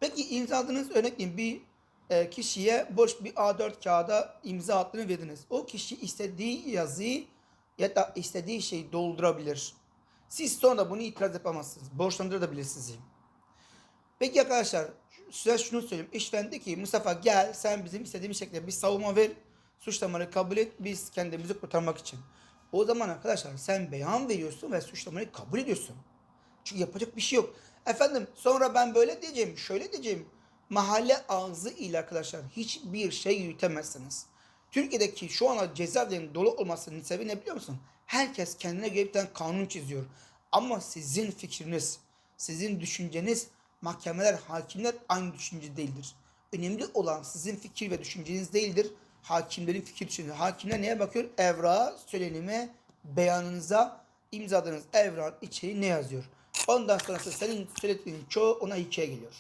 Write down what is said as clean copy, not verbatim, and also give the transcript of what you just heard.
Peki imzaladığınız örneğin bir kişiye boş bir A4 kağıda imza hakkını verdiniz. O kişi istediği yazıyı ya da istediği şeyi doldurabilir. Siz sonra bunu itiraz yapamazsınız. Borçlandırabilir sizi. Peki arkadaşlar size şunu söyleyeyim. İşveren de ki Mustafa gel sen bizim istediğimiz şekilde bir savunma ver. Suçlamayı kabul et. Biz kendimizi kurtarmak için. O zaman arkadaşlar sen beyan veriyorsun ve suçlamayı kabul ediyorsun. Çünkü yapacak bir şey yok. Efendim sonra ben böyle diyeceğim, şöyle diyeceğim. Mahalle ağzı ile arkadaşlar hiçbir şey yürütemezsiniz. Türkiye'deki şu an cezaevlerinin dolu olmasının sebebi ne biliyor musun? Herkes kendine göre bir tane kanun çiziyor. Ama sizin fikriniz, sizin düşünceniz, mahkemeler, hakimler aynı düşünce değildir. Önemli olan sizin fikir ve düşünceniz değildir. Hakimlerin fikir düşüncesi. Hakimler neye bakıyor? Evrağa, söylenime, beyanınıza, imzaladığınız evrağın içeriği ne yazıyor? Ondan sonrası senin söylediğin çoğu ona hikaye geliyor.